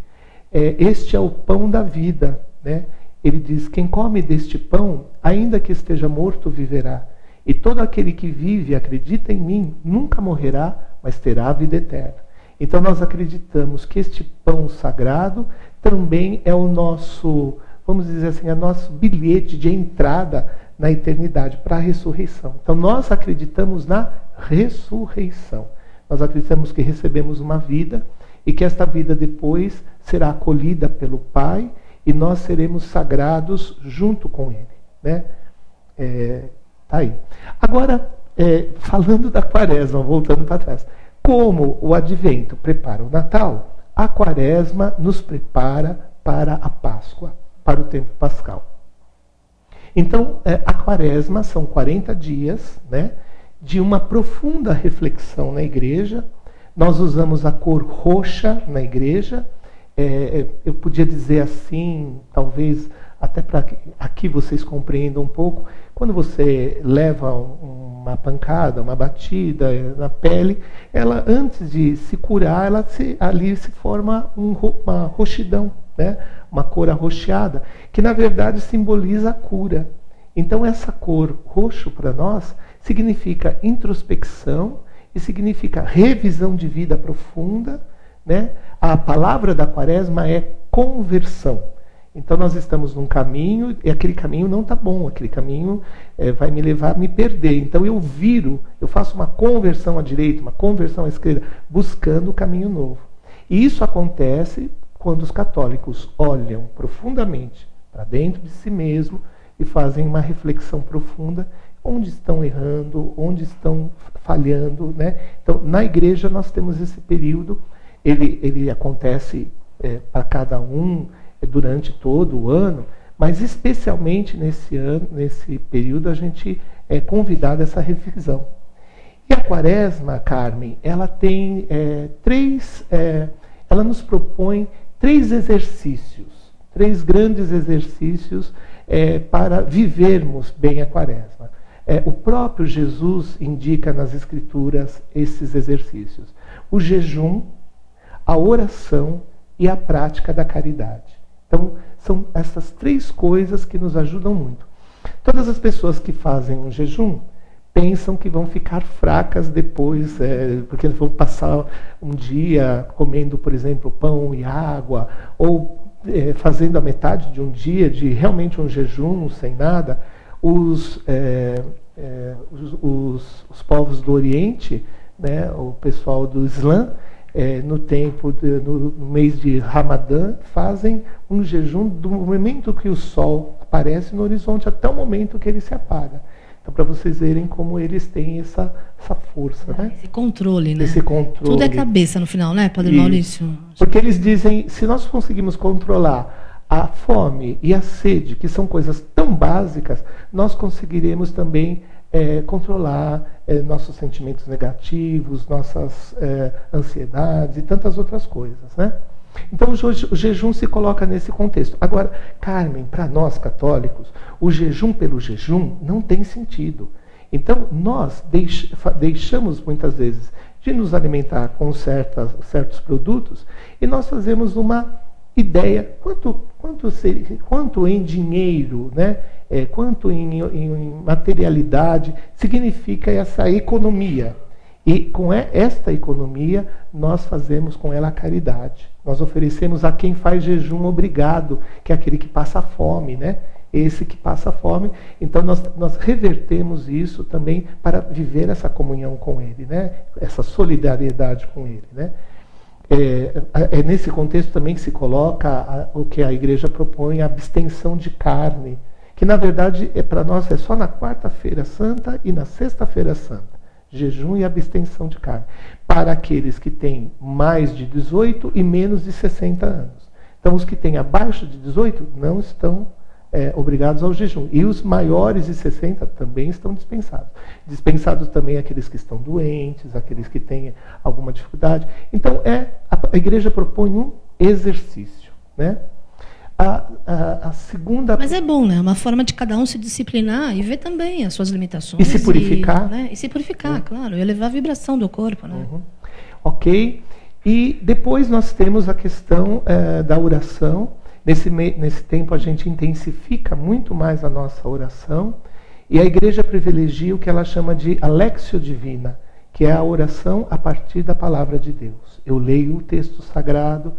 Este é o pão da vida, né? Ele diz: quem come deste pão, ainda que esteja morto, viverá. E todo aquele que vive e acredita em mim nunca morrerá, mas terá a vida eterna. Então nós acreditamos que este pão sagrado também é o nosso, vamos dizer assim, é nosso bilhete de entrada na eternidade, para a ressurreição. Então nós acreditamos na ressurreição. Nós acreditamos que recebemos uma vida e que esta vida depois será acolhida pelo Pai e nós seremos sagrados junto com Ele, né? Tá aí. Agora, falando da Quaresma, voltando para trás. Como o Advento prepara o Natal, a Quaresma nos prepara para a Páscoa, para o tempo pascal. Então, a Quaresma são 40 dias, né, de uma profunda reflexão na igreja. Nós usamos a cor roxa na igreja. Eu podia dizer assim, talvez até para que aqui vocês compreendam um pouco, quando você leva uma pancada, uma batida na pele, ela, antes de se curar, ali se forma uma roxidão, né? Uma cor arroxeada, que na verdade simboliza a cura. Então essa cor roxo para nós significa introspecção e significa revisão de vida profunda, né? A palavra da Quaresma é conversão. Então nós estamos num caminho e aquele caminho não está bom, aquele caminho vai me levar a me perder. Então eu faço uma conversão à direita, uma conversão à esquerda, buscando o caminho novo. E isso acontece quando os católicos olham profundamente para dentro de si mesmo e fazem uma reflexão profunda, onde estão errando, onde estão falhando, né? Então na igreja nós temos esse período, ele acontece para cada um, durante todo o ano, mas especialmente nesse período a gente é convidado a essa revisão. E a Quaresma, Carmen, ela tem ela nos propõe 3 exercícios, 3 grandes exercícios para vivermos bem a Quaresma. O próprio Jesus indica nas Escrituras esses exercícios: o jejum, a oração e a prática da caridade. Então, são essas 3 coisas que nos ajudam muito. Todas as pessoas que fazem um jejum pensam que vão ficar fracas depois, porque vão passar um dia comendo, por exemplo, pão e água, ou fazendo a metade de um dia de realmente um jejum sem nada. Os povos do Oriente, né, o pessoal do Islã, no mês de Ramadã, fazem um jejum do momento que o sol aparece no horizonte até o momento que ele se apaga. Então, para vocês verem como eles têm essa força, né? Esse controle, né? Esse controle. Tudo é cabeça no final, né, Padre Maurício? Porque eles dizem, se nós conseguimos controlar a fome e a sede, que são coisas tão básicas, nós conseguiremos também controlar nossos sentimentos negativos, nossas ansiedades e tantas outras coisas, né? Então o jejum se coloca nesse contexto. Agora, Carmen, para nós católicos, o jejum pelo jejum não tem sentido. Então nós deixamos muitas vezes de nos alimentar com certos produtos e nós fazemos uma ideia, quanto em dinheiro, né? Quanto em materialidade significa essa economia. E com esta economia, nós fazemos com ela a caridade. Nós oferecemos a quem faz jejum obrigado, que é aquele que passa fome, né? Esse que passa fome. Então, nós revertemos isso também para viver essa comunhão com ele, né? Essa solidariedade com ele, né? É nesse contexto também que se coloca o que a Igreja propõe, a abstenção de carne, que na verdade para nós é só na quarta-feira santa e na sexta-feira santa. Jejum e abstenção de carne. Para aqueles que têm mais de 18 e menos de 60 anos. Então os que têm abaixo de 18 não estão obrigados ao jejum. E os maiores de 60 também estão dispensados. Dispensados também aqueles que estão doentes, aqueles que têm alguma dificuldade. Então a Igreja propõe um exercício, né? A segunda... Mas é bom, né? Uma forma de cada um se disciplinar e ver também as suas limitações. E se purificar. E se purificar, claro. E elevar a vibração do corpo, né? Uhum. Ok. E depois nós temos a questão da oração. Nesse tempo a gente intensifica muito mais a nossa oração. E a Igreja privilegia o que ela chama de Alexio Divina, que é a oração a partir da palavra de Deus. Eu leio o texto sagrado,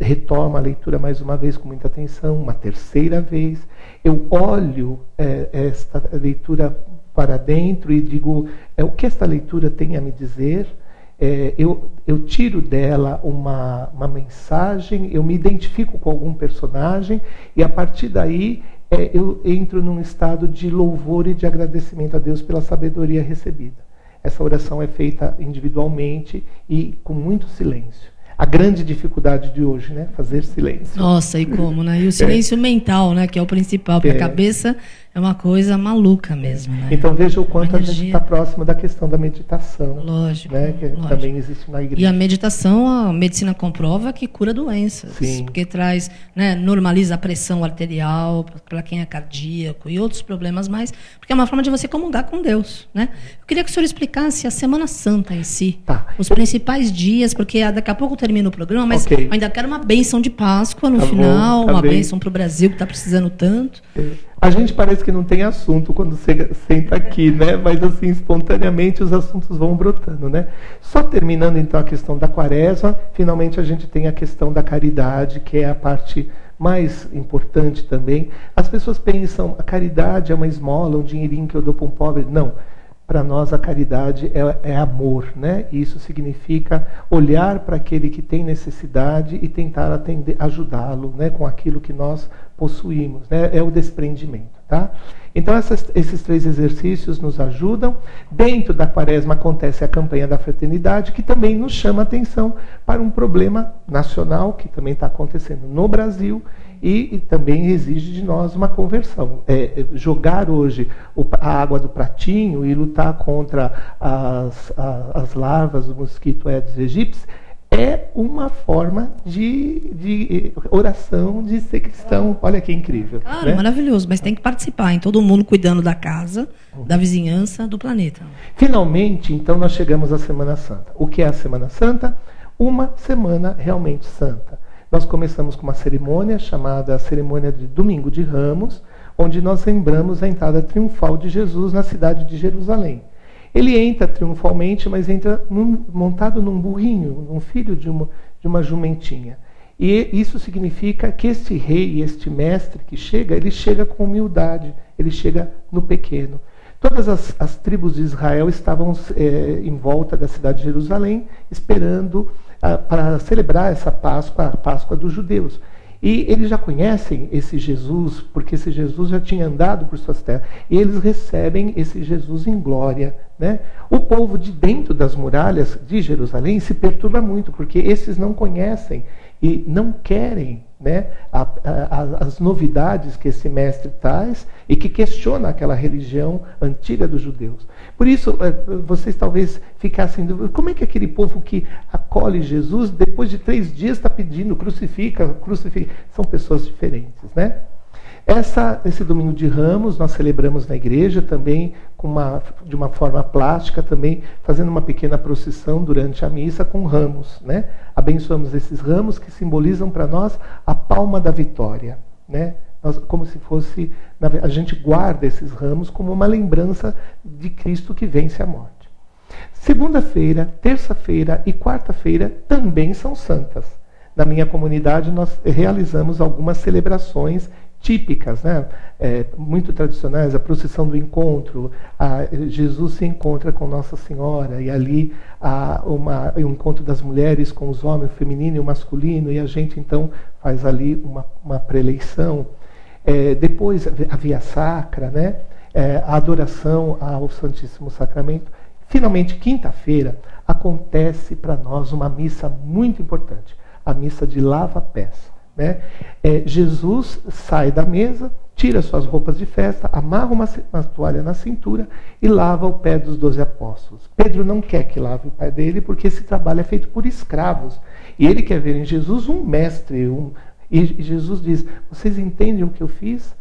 retomo a leitura mais uma vez com muita atenção, uma terceira vez. Eu olho esta leitura para dentro e digo o que esta leitura tem a me dizer. Eu tiro dela uma mensagem, eu me identifico com algum personagem e a partir daí eu entro num estado de louvor e de agradecimento a Deus pela sabedoria recebida. Essa oração é feita individualmente e com muito silêncio. A grande dificuldade de hoje, né? Fazer silêncio. Nossa, e como, né? E o silêncio mental, né? Que é o principal, porque a cabeça É uma coisa maluca mesmo, né? Então veja o quanto a gente está próximo da questão da meditação. Lógico, né? Que lógico. Também existe na igreja. E a meditação, a medicina comprova que cura doenças. Sim. Porque traz, né, normaliza a pressão arterial para quem é cardíaco e outros problemas mais. Porque é uma forma de você comungar com Deus, né? Eu queria que o senhor explicasse a Semana Santa em si. Tá. Os principais dias, porque daqui a pouco termina o programa, mas Ok. ainda quero uma bênção de Páscoa no Tá bom, final, tá uma bem. bênção para o Brasil, que está precisando tanto. A gente parece que não tem assunto quando você senta aqui, né? Mas assim, espontaneamente os assuntos vão brotando, né? Só terminando então a questão da Quaresma, finalmente a gente tem a questão da caridade, que é a parte mais importante também. As pessoas pensam, a caridade é uma esmola, um dinheirinho que eu dou para um pobre. Não. Para nós a caridade é amor, né? E isso significa olhar para aquele que tem necessidade e tentar atender, ajudá-lo, né? Com aquilo que nós possuímos, né? É o desprendimento, tá? Então esses 3 exercícios nos ajudam. Dentro da Quaresma acontece a campanha da fraternidade, que também nos chama a atenção para um problema nacional que também está acontecendo no Brasil e também exige de nós uma conversão. Jogar hoje a água do pratinho e lutar contra as larvas do mosquito Aedes aegypti é uma forma de oração, de ser cristão. Olha que incrível. Claro, né? Maravilhoso, mas tem que participar, hein? Todo mundo cuidando da casa, da vizinhança, do planeta. Finalmente, então, nós chegamos à Semana Santa. O que é a Semana Santa? Uma semana realmente santa. Nós começamos com uma cerimônia chamada Cerimônia de Domingo de Ramos, onde nós lembramos a entrada triunfal de Jesus na cidade de Jerusalém. Ele entra triunfalmente, mas entra montado num burrinho, num filho de uma jumentinha. E isso significa que este rei, este mestre que chega, ele chega com humildade, ele chega no pequeno. Todas as tribos de Israel estavam em volta da cidade de Jerusalém, esperando para celebrar essa Páscoa, a Páscoa dos judeus. E eles já conhecem esse Jesus, porque esse Jesus já tinha andado por suas terras. E eles recebem esse Jesus em glória. Né? O povo de dentro das muralhas de Jerusalém se perturba muito, porque esses não conhecem e não querem, né, as novidades que esse mestre traz e que questiona aquela religião antiga dos judeus. Por isso, vocês talvez ficassem dúvida, como é que aquele povo que acolhe Jesus, depois de 3 dias está pedindo, crucifica. São pessoas diferentes, né? Esse Domingo de Ramos nós celebramos na igreja também de uma forma plástica, também fazendo uma pequena procissão durante a missa com ramos, né? Abençoamos esses ramos que simbolizam para nós a palma da vitória, né? Como se fosse, a gente guarda esses ramos como uma lembrança de Cristo que vence a morte. Segunda-feira, terça-feira e quarta-feira também são santas. Na minha comunidade nós realizamos algumas celebrações típicas, né? Muito tradicionais, a procissão do encontro, Jesus se encontra com Nossa Senhora, e ali o encontro das mulheres com os homens, o feminino e o masculino, e a gente então faz ali uma preleição. Depois a via sacra, né? A adoração ao Santíssimo Sacramento. Finalmente, quinta-feira, acontece para nós uma missa muito importante, a missa de lava-pés. Né? Jesus sai da mesa, tira suas roupas de festa, amarra uma toalha na cintura e lava o pé dos 12 apóstolos. Pedro não quer que lave o pé dele, porque esse trabalho é feito por escravos. E ele quer ver em Jesus um mestre. E Jesus diz, vocês entendem o que eu fiz?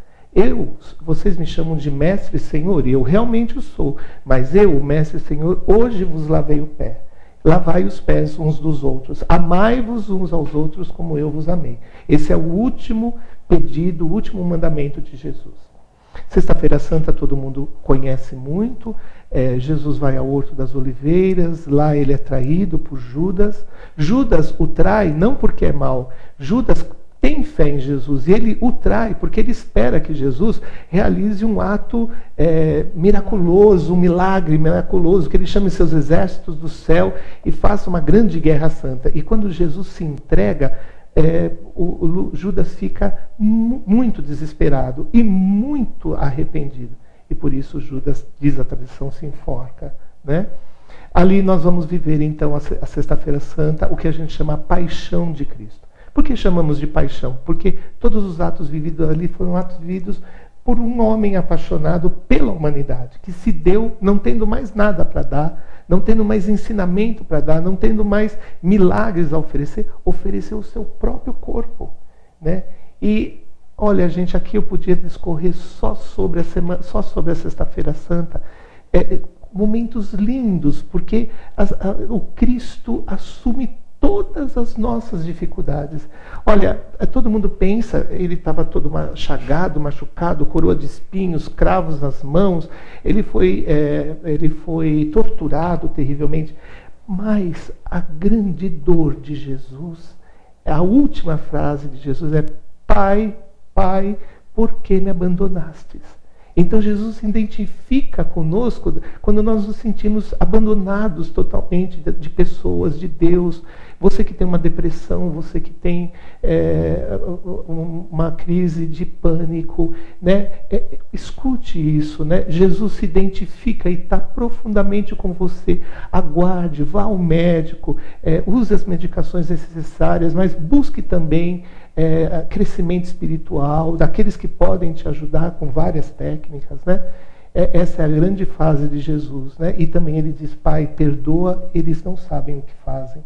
Vocês me chamam de mestre e senhor, e eu realmente o sou. Mas eu, o mestre e senhor, hoje vos lavei o pé. Lavai os pés uns dos outros. Amai-vos uns aos outros como eu vos amei. Esse é o último pedido, o último mandamento de Jesus. Sexta-feira Santa todo mundo conhece muito. Jesus vai ao Horto das Oliveiras. Lá ele é traído por Judas. Judas o trai não porque é mau. Judas tem fé em Jesus e ele o trai porque ele espera que Jesus realize um ato miraculoso, um milagre miraculoso, que ele chame seus exércitos do céu e faça uma grande guerra santa. E quando Jesus se entrega, o Judas fica muito desesperado e muito arrependido. E por isso Judas, diz a tradição, se enforca. Né? Ali nós vamos viver então a Sexta-feira Santa, o que a gente chama a paixão de Cristo. Por que chamamos de paixão? Porque todos os atos vividos ali foram atos vividos por um homem apaixonado pela humanidade, que se deu não tendo mais nada para dar, não tendo mais ensinamento para dar, não tendo mais milagres a oferecer, ofereceu o seu próprio corpo, né? E olha, gente, aqui eu podia discorrer só sobre a Sexta-feira Santa, momentos lindos, porque o Cristo assume todas as nossas dificuldades. Olha, todo mundo pensa, ele estava todo chagado, machucado, coroa de espinhos, cravos nas mãos, ele foi torturado terrivelmente. Mas a grande dor de Jesus, a última frase de Jesus é: Pai, Pai, por que me abandonastes? Então Jesus se identifica conosco quando nós nos sentimos abandonados totalmente de pessoas, de Deus. Você que tem uma depressão, você que tem uma crise de pânico, né? Escute isso, né? Jesus se identifica e está profundamente com você. Aguarde, vá ao médico, use as medicações necessárias, mas busque também crescimento espiritual, daqueles que podem te ajudar com várias técnicas, né? Essa é a grande fase de Jesus, né? E também ele diz: Pai, perdoa, eles não sabem o que fazem.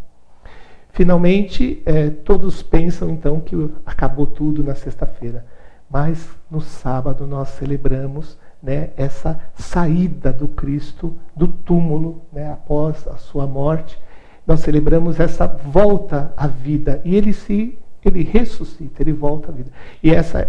Finalmente, todos pensam então que acabou tudo na sexta-feira, mas no sábado nós celebramos, né, essa saída do Cristo do túmulo, né, após a sua morte. Nós celebramos essa volta à vida, e ele ressuscita, ele volta à vida. E essa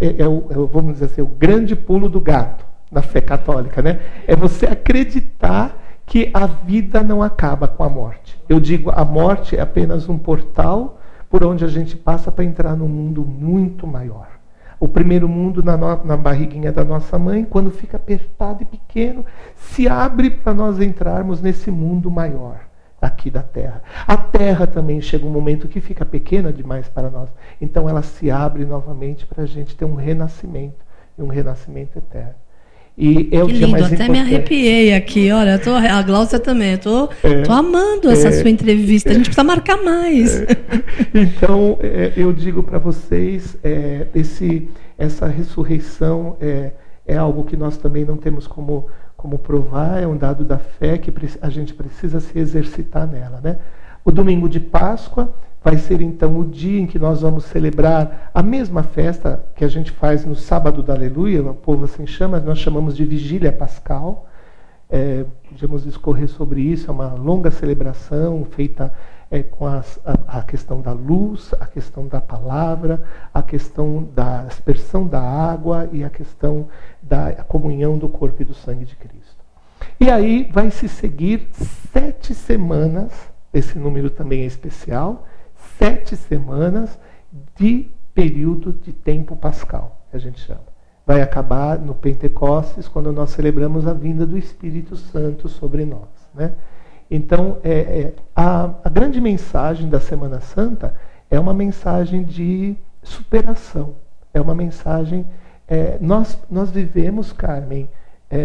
vamos dizer assim, o grande pulo do gato na fé católica, né? É você acreditar que a vida não acaba com a morte. Eu digo, a morte é apenas um portal por onde a gente passa para entrar num mundo muito maior. O primeiro mundo na barriguinha da nossa mãe, quando fica apertado e pequeno, se abre para nós entrarmos nesse mundo maior aqui da Terra. A Terra também chega um momento que fica pequena demais para nós. Então ela se abre novamente para a gente ter um renascimento, e um renascimento eterno. E é o dia mais importante. Até me arrepiei aqui, olha, a Gláucia também, tô amando essa sua entrevista, a gente precisa marcar mais. Então, eu digo para vocês, essa ressurreição é algo que nós também não temos como provar, é um dado da fé que a gente precisa se exercitar nela, né? O domingo de Páscoa vai ser então o dia em que nós vamos celebrar a mesma festa que a gente faz no sábado da Aleluia, o povo assim chama, nós chamamos de Vigília Pascal. Podemos discorrer sobre isso, é uma longa celebração feita com a questão da luz, a questão da palavra, a questão da aspersão da água e a questão da comunhão do corpo e do sangue de Cristo. E aí vai se seguir 7 semanas, esse número também é especial, 7 semanas de período de tempo pascal, que a gente chama. Vai acabar no Pentecostes, quando nós celebramos a vinda do Espírito Santo sobre nós, né? Então, a grande mensagem da Semana Santa é uma mensagem de superação. É uma mensagem... nós vivemos, Carmen,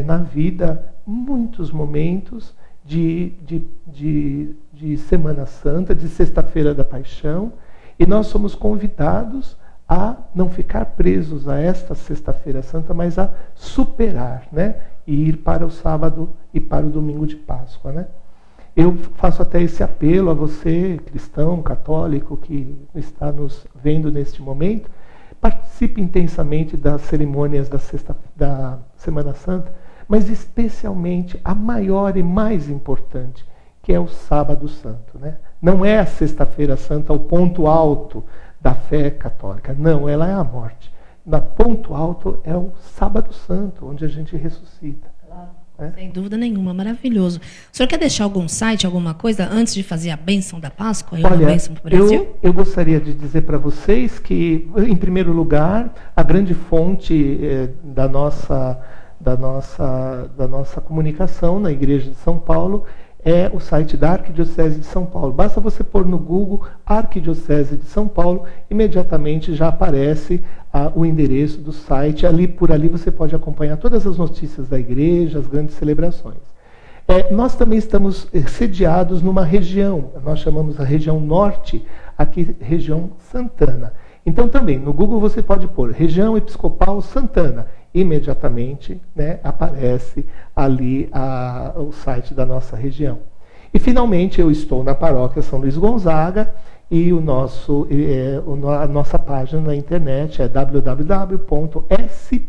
na vida, muitos momentos de Semana Santa, de Sexta-feira da Paixão, e nós somos convidados a não ficar presos a esta Sexta-feira Santa, mas a superar, né? E ir para o sábado e para o domingo de Páscoa, né? Eu faço até esse apelo a você, cristão, católico, que está nos vendo neste momento, participe intensamente das cerimônias da Semana Santa, mas especialmente a maior e mais importante, que é o Sábado Santo, né? Não é a Sexta-feira Santa o ponto alto da fé católica, não, ela é a morte. O ponto alto é o Sábado Santo, onde a gente ressuscita. Sem dúvida nenhuma, maravilhoso. O senhor quer deixar algum site, alguma coisa, antes de fazer a bênção da Páscoa? Olha, a bênção para o Brasil? Eu gostaria de dizer para vocês que, em primeiro lugar, a grande fonte da nossa comunicação na Igreja de São Paulo é o site da Arquidiocese de São Paulo. Basta você pôr no Google Arquidiocese de São Paulo, imediatamente já aparece o endereço do site. Por ali você pode acompanhar todas as notícias da igreja, as grandes celebrações. Nós também estamos sediados numa região, nós chamamos a região norte, aqui região Santana. Então também, no Google você pode pôr região episcopal Santana. Imediatamente, né, aparece ali o site da nossa região. E finalmente eu estou na paróquia São Luís Gonzaga e a nossa página na internet é www.sp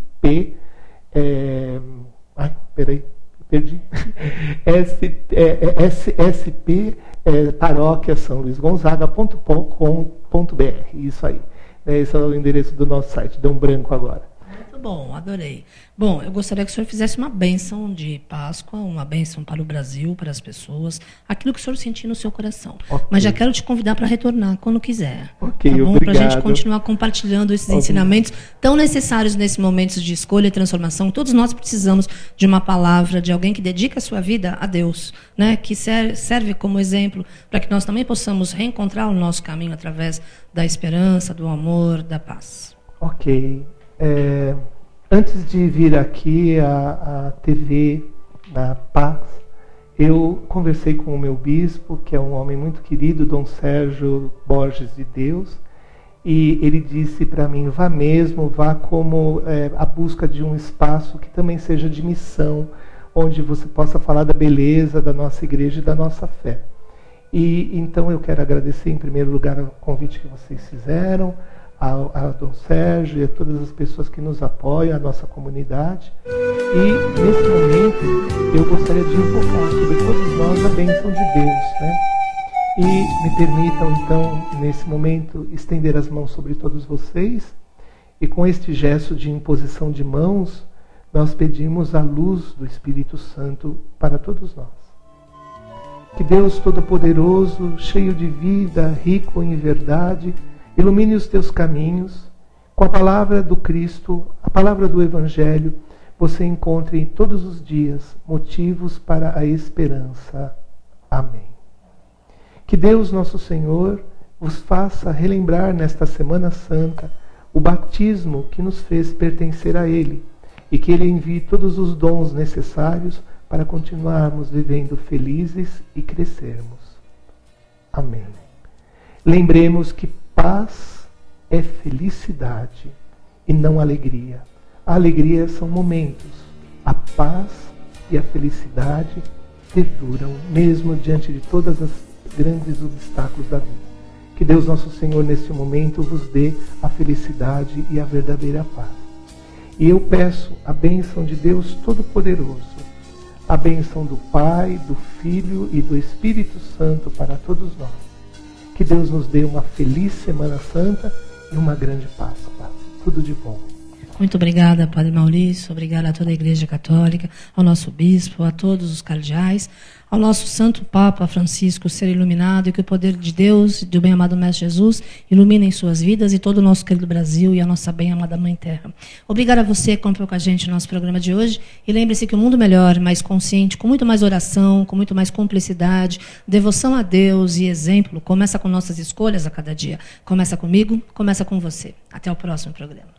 paróquiasaoluizgonzaga.com.br. Isso aí. Esse é o endereço do nosso site. Deu um branco agora. Muito bom, adorei. Bom, eu gostaria que o senhor fizesse uma bênção de Páscoa, uma bênção para o Brasil, para as pessoas, aquilo que o senhor sentir no seu coração. Okay. Mas já quero te convidar para retornar quando quiser. Ok, tá bom? Obrigado. Para a gente continuar compartilhando esses ensinamentos tão necessários nesses momentos de escolha e transformação. Todos nós precisamos de uma palavra, de alguém que dedica a sua vida a Deus, né? Que serve como exemplo para que nós também possamos reencontrar o nosso caminho através da esperança, do amor, da paz. Ok. Antes de vir aqui à TV da Paz, eu conversei com o meu bispo, que é um homem muito querido, Dom Sérgio Borges de Deus, e ele disse para mim, vá como a busca de um espaço que também seja de missão, onde você possa falar da beleza da nossa igreja e da nossa fé. E então eu quero agradecer em primeiro lugar o convite que vocês fizeram, a Dom Sérgio e a todas as pessoas que nos apoiam, a nossa comunidade. E, nesse momento, eu gostaria de invocar sobre todos nós a bênção de Deus, né? E me permitam, então, nesse momento, estender as mãos sobre todos vocês. E com este gesto de imposição de mãos, nós pedimos a luz do Espírito Santo para todos nós. Que Deus Todo-Poderoso, cheio de vida, rico em verdade, ilumine os teus caminhos, com a palavra do Cristo, a palavra do Evangelho, você encontre todos os dias motivos para a esperança. Amém. Que Deus nosso Senhor vos faça relembrar nesta Semana Santa o batismo que nos fez pertencer a Ele e que Ele envie todos os dons necessários para continuarmos vivendo felizes e crescermos. Amém. Lembremos que paz é felicidade e não alegria. A alegria são momentos. A paz e a felicidade perduram, mesmo diante de todas as grandes obstáculos da vida. Que Deus nosso Senhor, neste momento, vos dê a felicidade e a verdadeira paz. E eu peço a bênção de Deus Todo-Poderoso, a bênção do Pai, do Filho e do Espírito Santo para todos nós. Que Deus nos dê uma feliz Semana Santa e uma grande Páscoa. Tudo de bom. Muito obrigada, Padre Maurício. Obrigada a toda a Igreja Católica, ao nosso bispo, a todos os cardeais, ao nosso Santo Papa Francisco ser iluminado e que o poder de Deus e do bem-amado Mestre Jesus iluminem suas vidas e todo o nosso querido Brasil e a nossa bem-amada Mãe Terra. Obrigada a você que acompanhou com a gente no nosso programa de hoje e lembre-se que o mundo melhor, mais consciente, com muito mais oração, com muito mais cumplicidade, devoção a Deus e exemplo, começa com nossas escolhas a cada dia. Começa comigo, começa com você. Até o próximo programa.